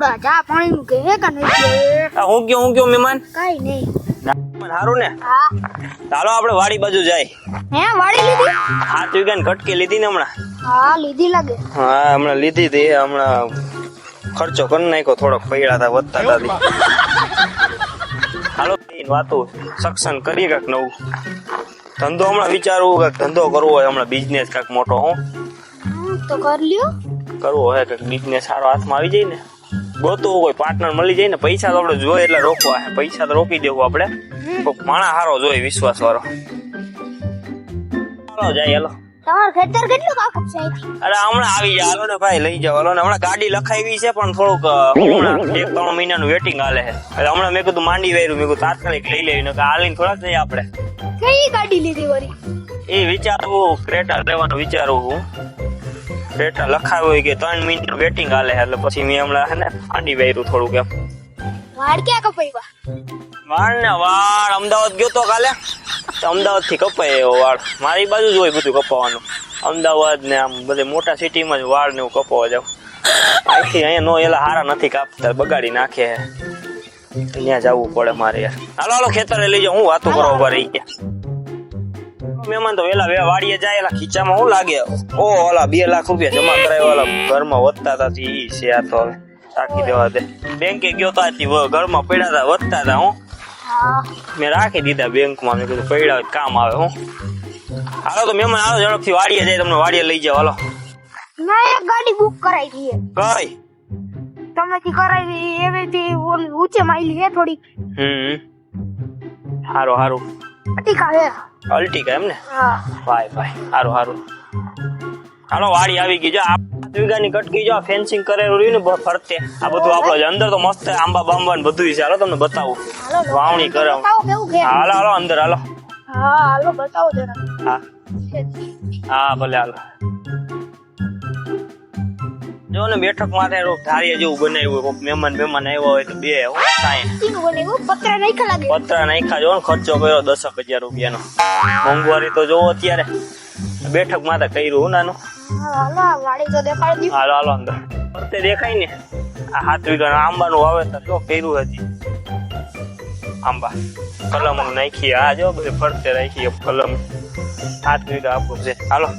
આવડા ચા પાણી નું કે નહીં હું કયો મહેમાન કઈ નહીં સારું ને હા ચાલો આપણે વાડી બાજુ જાય હે વાડી લીધી 7 વીઘાની કટકી લીધી ને હમણાં હા લીધી લાગે હા હમણાં લીધી હતી હમણાં ખર્ચો કરી નાખ્યો થોડોક પૈડા હતા વધતા હતા હાલો વાતો સક્ષમ કરીએ કાંક નવું ધંધો હમણાં વિચારવું કાંક ધંધો કરવો હોય હમણાં બિઝનેસ કાંક મોટો હું તો કર લ્યો કરવો હોય કાંક બિઝનેસ સારો હાથમાં આવી જાય ને ગોતવું કોઈ પાર્ટનર મળી જાય ને પૈસા તો આપણે જોઈએ એટલે રોકવા પૈસા તો રોકી દેવું આપણે કોઈક માણસ સારો જોઈએ વિશ્વાસ વાળો હાલો જાય હાલો તમાર ખેતર કેટલું કાકપ છે અરે હમણાં આવી જાય હાલો ને ભાઈ લઈ જાવ હાલો ને હમણાં ગાડી લખાવી છે પણ થોડુંક હમણાં 1-3 મહિનાનું વેટિંગ હાલે છે એટલે હમણાં મેં કીધું માંડી વાયરું મેં કીધું તાત્કાલિક લઈ લેવી ને હાલીને થોડાક જઈએ આપણે કઈ ગાડી લીધી વરી એ વિચારવું ક્રેટા લેવાનું વિચારવું હું ક્રેટા લખાવ્યું હોય કે 3 મહિનાનું વેટિંગ હાલે એટલે પછી મેં હમણાં હે ને માંડી વાયરું થોડુંક એમ વાડ ક્યાં કપાઈવા વાળ અમદાવાદ ગયો તો કાલે અમદાવાદ થી કપાય એવો વાળ મારી બાજુ જ હોય બધું કપાવાનું અમદાવાદ ને આમ બધે મોટા સિટીમાં જ વાળ ને એવું કપાવા જાવ અહીંથી અહીંયા નો એલા હારા નથી કાપતા બગાડી નાખે ત્યાં જવું પડે મારે યાર હાલો હાલો ખેતરે લઈ જાવ હું વાતો કરવા ઉભા રહી ગયા મહેમાન તો વેલા વાડીએ જાય એલા ખીચામાં શું લાગે ઓ ઓલા 2 લાખ રૂપિયા જમા કરાવ્યા ઓલા ઘરમાં વધતા હતા ઈ છે આ તો હવે રાખી દેવા દે બેંકે ગયો તો ઘરમાં પડ્યા હતા વધતા હતા હું મેં રાખી દીધા બેંકમાં મેં કીધું પડ્યા હોય કામ આવે હું હાલો તો મહેમાન હાલો ઝડપથી વાડીએ જાય તમને વાડીએ લઈ જાવ હાલો મેં એક ગાડી બુક કરાવી હતી કઈ તમેથી કરાવી એવેથી ઊંચે માઈલી હે થોડી હારું હારું અટીકા હે અલ્ટિકા એમ ને હા ભાઈ હારું હારું હાલો વાડી આવી ગઈ જો 7 વીઘાની કટકી જો ફેન્સિંગ કરેલું રહ્યું ને ફરતે આ બધું આપણો અંદર તો મસ્ત આંબા બાંબા ને બધું છે હાલો તમને બતાવું વાવણી કરે હાલો હાલો અંદર હાલો હા હાલો બતાવો જરા હા ભલે હાલો જો ને બેઠક માટે ધારીએ જેવું બનાવ્યું કોઈક મહેમાન આવ્યો હોય તો બે પતરા નાખ્યા જો ને ખર્ચો કર્યો 10,000 રૂપિયાનો મોંઘવારી તો જોવો અત્યારે બેઠક માટે કર્યું નાનું હાલો હાલો અંદર ફરતે દેખાય ને આ 7 વીઘા આંબાનું વાવેતર જો કર્યું હતી આંબા કલમ નાખી આ જો બધે ફરતે રાખી કલમ 7 વીઘા આપવું છે હાલો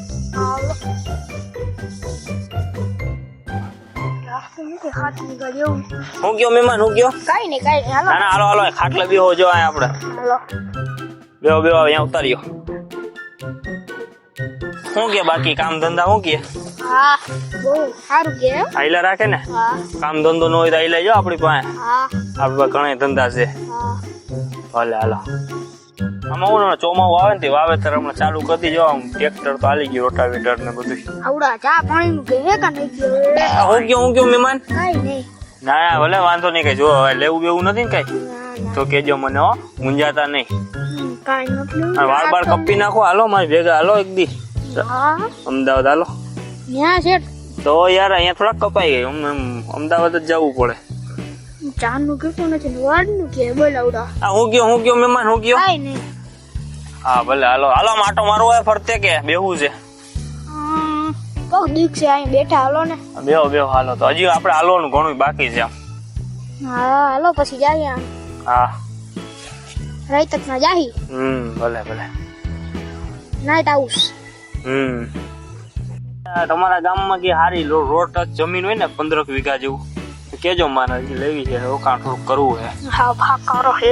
હું ગયો મહેમાન હું ગયો કઈ નહીં હાલો હાલો હાલો ખાટલા બેહો જો આપણે બેહો અહીંયા ઉતાર્યો શું કે બાકી કામ ધંધા શું કે હા બહુ સારું કે આઈલા રાખે ને કામ ધંધો ન હોય તો આઈલા જો આપણી પાસે આપણી પાસે ઘણા ધંધા છે ભલે હાલો આમાં હું ચોમાવું આવે ને વાવેતર હમણાં ચાલુ કરી દીધો આમ ટ્રેક્ટર તો આલી ગયું રોટાવેટર ને બધું આવડા ચા પાણી નું કે હું ગયો મહેમાન કઈ નહીં ના ભલે વાંધો નહીં કઈ જો હવે લેવું બેવું નથી ને કઈ તો કેજો મને હો મુંજાતા નહીં વાળ બાળ કપી નાખો હાલો મારી ભેગા હાલો એક દી અમદાવાદ હાલો તો યાર અહીંયા થોડાક કપાઈ ગઈ અમદાવાદ જ જવું પડે ચા નું કેટલું નથી વાડ નું કે બોલાવડા હું ગયો મહેમાન હું ગયો કઈ નહીં હા ભલે હાલો હાલો માટો મારવો હોય ફરતે કે બેહવું છે બહુ દીક છે અહીં બેઠા હાલો ને બેહો હાલો તો હજી આપણે હાલવાનું ઘણું બાકી છે આમ હા હાલો પછી જાય હા રાત તક ના જાહી ભલે નાઈટ હાઉસ તમારા ગામમાં કે હારી રોડ ટચ જમીન હોય ને 15 વીઘા જેવું કેજો મારે લેવી છે રોકાણ થોડું કરવું છે હા ભાકારો હે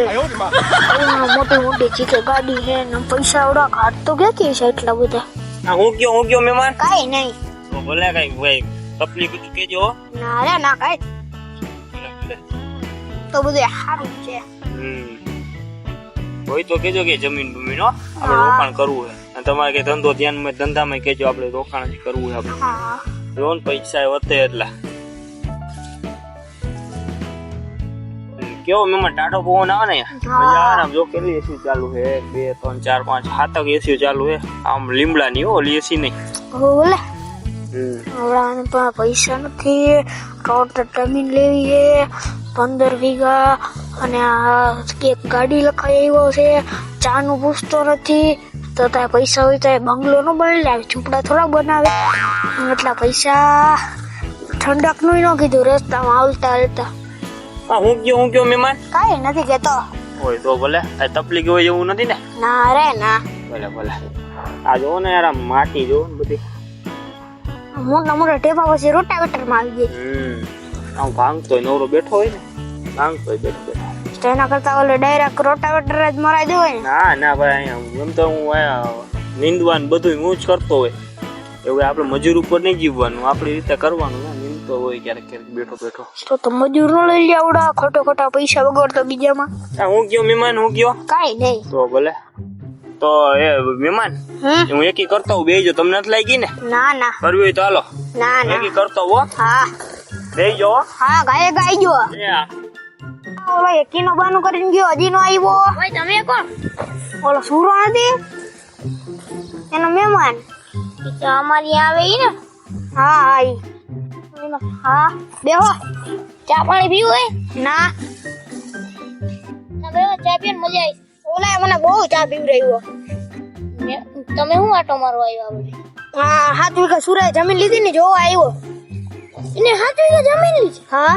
મોટી ચીકે ગાડી હે ને પૈસા ઓડા ઘાટ તો ક્યાંથી છે એટલા બધા હું ગયો મહેમાન કઈ નહીં તો ભલે કઈ ભાઈ તકલીફ તો કેજો ના રે ના કઈ તો બધું સારું છે હોય તો કેજો કે જમીન બમીન આપણે રોકાણ કરવું છે અને તમારે કે ધંધો ધંધામાં કેજો આપણે રોકાણ કરવું છે આપણે લોન પૈસા વધે એટલા કેવો મહેમાન ટાટો પવન આવે ને મજા આવે ને જો કેટલી એસી ચાલુ છે 2 3 4 5 7 એસી ચાલુ છે આમ લીમડા ની ઓલી એસી નહીં ઓલે હમણાં પૈસા નથી રોડ જમીન લેવી છે 15 વીઘા અને એક ગાડી લખાઈ આવ્યો છે ચા નું પૂછતો નથી તો ત્યાં પૈસા હોય તો બંગલો નો બનાવી ઝૂંપડા થોડા બનાવે એટલા પૈસા ઠંડક નું ન કીધું રસ્તામાં હાલતા હાલતા. હા હું કયો મહેમાન કાઈ નથી કેતો. હોય તો ભલે આ તકલીફ હોય એવું નથી ને. ના રે ના. ભલે આ જોવો ને યાર, આ માટી જોવો ને બધી મોટા મોટા ટેપા પછી રોટાવેટર માં આવી ગઈ. આમ ભાંગતોય નવરો બેઠો હોય ને, ભાંગતોય બેઠો. તો એના કરતા ઓલે ડાયરેક્ટ રોટાવેટર જ મરાઈ દેવાય ને. ના ભાઈ, અહીંયા એમ તો હું નીંદવાનું બધું હું જ કરતો હોય. એવું આપણે મજૂર ઉપર નહીં જીવવાનું, આપણી રીતે કરવાનું. નીંદતો હોય ક્યારેક બેઠો. તો મજૂર નો લઈ લે આવડા ખોટા પૈસા વગર તો બીજામાં. હું કયો મહેમાન, હું કયો કાઈ નહીં. તો ભલે. તો એ મહેમાન હું એકી કરતો હું, બેજો. તમને નથી લાગી ને? ના કરવી હોય તો હાલો. ના એકી કરતો હો. હા બેજો. હા ગાય જો. ઓલો એકી નો બાનું કરીને ગયો, હજી નો આવ્યો. ભાઈ તમે કોણ? ઓલો સુરો નથી એનો મહેમાન. અમારી આવે ઈ ને? હા હા બેહો. ચા પાણી પીવું હોય? ના બેહો, ચા પીને મજા આવી. ઓલા મને બહુ ચા પીવરાવ્યો. તમે શું આટો મારવા આવ્યા? હા 7 વીઘા સુરાએ જમીન લીધી ને જોવા આવ્યો. એને 7 વીઘા જમીન લીધી? હા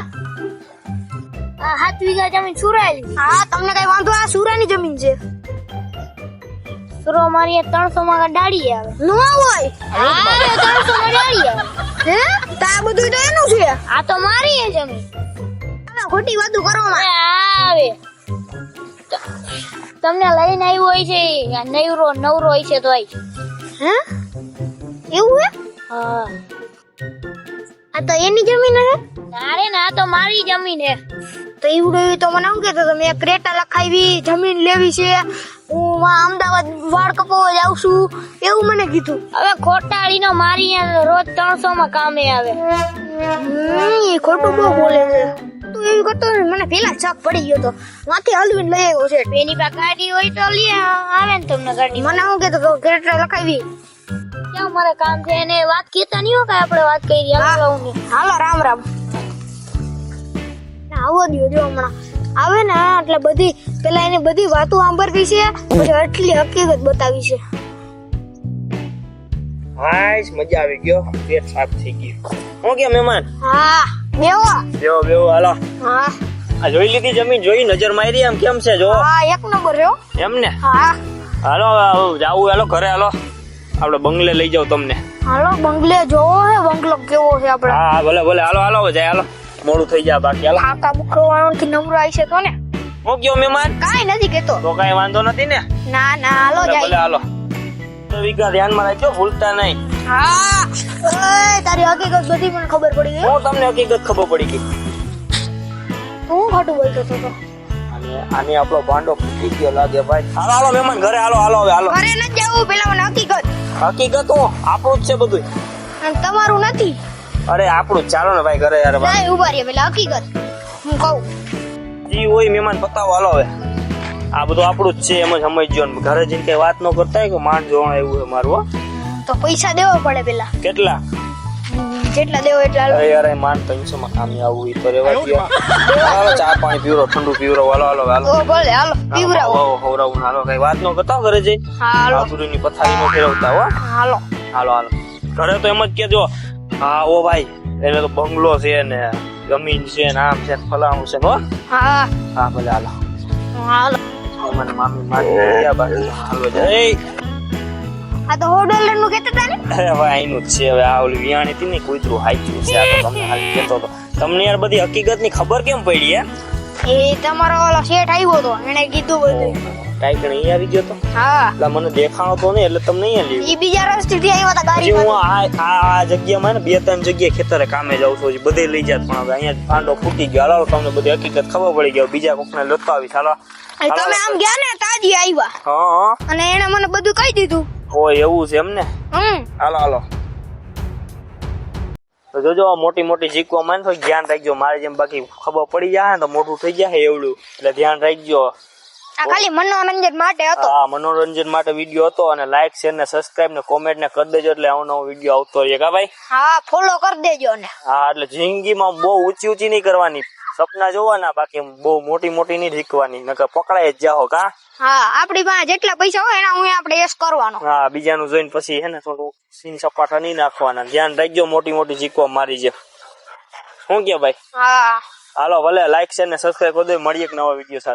7 વીઘા જમીન સુરાએ લીધી. હા તમને કઈ વાંધો? આ સુરાની જમીન છે. સુરો મારી 300 માં ડાળી આવે. નો હોય. હા 300 માં ડાળી આવે. હે તા બધું તો એનું છે. આ તો મારી છે જમીન. તમે ખોટી વાતો કરો માં. આવે તમને લઈને આવ્યો હોય છે, નવરો હોય છે તો આઈ. હે એવું હે? હા આ તો એની જમીન હે? ના રે ના, આ તો મારી જમીન હે. તો એવું તો મને શું કહેતો તમે ક્રેટા લખાવી જમીન લેવી છે, હું અમદાવાદ વાળ કપાવવા જાઉં છું એવું મને કીધું. હવે ખોટાડી નો મારી રોજ 300 માં કામે આવે. એ ખોટું બહુ બોલે છે. તું એવું કરતો મને પેલા શક પડી ગયો તો માથી હલવીને લઈ આવ્યો છે. એની પાસે ગાડી હોય તો લઈ આવે ને તમને ગાડી. મને શું કહેતો તો ક્રેટા લખાવી. ક્યાં મારે કામ છે એને વાત કહેતા નહીં હો, કાંઈ આપણે વાત કરી. હાલો રામ. આવો દો હમણાં આવે ને એટલે બધી પેલા એને બધી વાતો સાંભળવી છે, પછી આટલી હકીકત બતાવી છે. હાય મજા આવી ગયો, પેટ સાફ થઈ ગયું. હું કે મહેમાન? હા બેહો હાલો. હા આ જોઈ લીધી જમીન? જોઈ નજર મારી આમ કેમ છે? જો હા 1 નંબર રહ્યો એમ ને. હા હાલો જાવું, હાલો ઘરે હાલો, આપણે બંગલે લઈ જાવ તમને. હાલો બંગલે જોવો હે, બંગલો કેવો છે આપણે? હા ભલે હાલો જાય. હાલો મોડું થઈ જાય બાકી. હાલો કાકા બુકરવાનો થી નંબર આવી છે તો ને. હું કયો મહેમાન? કાઈ નથી કેતો. તો કાઈ વાંધો નથી ને? ના હાલો જાય. ભલે હાલો. તો વીઘા ધ્યાનમાં રાખજો, ભૂલતા નહીં. હા ઓય તારી હકીકત બધી મને ખબર પડી ગઈ. હું તમને હકીકત ખબર પડી ગઈ. હું ખોટું બોલતો હતો. આને આપણો ભાંડો ફૂટી ગયો લાગે ભાઈ. હાલો મહેમાન ઘરે હાલો હવે હાલો. ઘરે ન જાવું, પેલા મને હકીકત હું આપણું જ છે બધું. અને તમારું નથી. અરે આપણું ચાલો ને ભાઈ ઘરે યાર. ભાઈ ઉભા રહે પેલા હકીકત હું કહું. જી હોય મહેમાન પતાવો હાલો હવે. આ બધું આપણું જ છે એમ જ સમજજો. ઘરે જઈને કઈ વાત ન કરતા કે માંડ જોવા એવું છે મારું. તો પૈસા દેવા પડે પેલા. કેટલા? જેટલા દેવો એટલા. અરે યાર માંડ 300 માં કામ આવું ઈ તો રેવા દો. હાલો ચા પાણી પીવરો, ઠંડુ પીવરો. હાલો ઓ ભલે હાલો પીવરાવો. હોવરાવું હાલો. કઈ વાત ન કરતા ઘરે જઈને. હાલો આસુરીની પથારી નો ફેરવતા હો. હાલો ઘરે તો એમ જ કેજો. હા ઓ ભાઈ એટલે તો બંગલો છે ને જમીન છે ને આમ છે ફલાણું છે. હા ભલે હાલો. મને મામી મારી ગયા બાકી. હાલો જય. આ તો $100 નું કેતા હતા ને? અરે ભાઈ આઈનું જ છે. હવે આ ઓલી વિયાણી હતી ને કૂતરું હાચ્યું છે. આ તો તમને હાલ કેતો તો. તમને યાર બધી હકીકત ની ખબર કેમ પડી? એ તમારો ઓલો શેઠ આવ્યો તો એને કીધું બધું. ટાઈકણ અહીંયા આવી ગયો તો? હા એટલે મને દેખાણો તો નહીં એટલે તમને અહીંયા લીધું. ઈ બીજા રસ્તેથી આવ્યા હતા ગાડી હું આ જગ્યામાં ને 2-3 જગ્યાએ ખેતરે કામે જાઉં છું. બધે લઈ જાત પણ હવે અહીંયા પાંડો ફૂટી ગયો. હાલો તમને બધી હકીકત ખબર પડી ગયો. બીજા કોકને લેતો આવીશ. હાલો તમે આમ ગયા ને તાજી આવ્યા. હા અને એને મને બધું કહી દીધું. ઓય એવું છે એમ ને? હાલો તો જોજો મોટી જીકવા માં થોડી ધ્યાન રાખજો. મારે જેમ બાકી ખબર પડી જાય તો મોટું થઈ જાય એવડું, એટલે ધ્યાન રાખજો. આ ખાલી મનોરંજન માટે હતો. હા મનોરંજન માટે વિડીયો હતો. અને લાઈક શેર ને સબસ્ક્રાઇબ ને કોમેન્ટ ને કરી દેજો એટલે નવો વિડીયો આવતો રહે. કા ભાઈ? હા ફોલો કરી દેજો ને. હા એટલે જિંદગીમાં બહુ ઊંચી નહીં કરવાની, સપના જોવાના, બાકી બહુ મોટી નહીં શીખવાની, નકર પકડાય જ જાઓ. કા? હા આપડી પાસે જેટલા પૈસા હોય એના હું આપણે એસ કરવાનો. હા બીજાનું જોઈને પછી હે ને થોડું સીન સપાટા નહીં નાખવાના. ધ્યાન રાખજો. મોટી શીખવા મારી છે. શું કે ભાઈ? હા હાલો ભલે લાઈક શેર ને સબસ્ક્રાઈબ કરી દો. મળીએ એક નવા વિડીયો સાથે.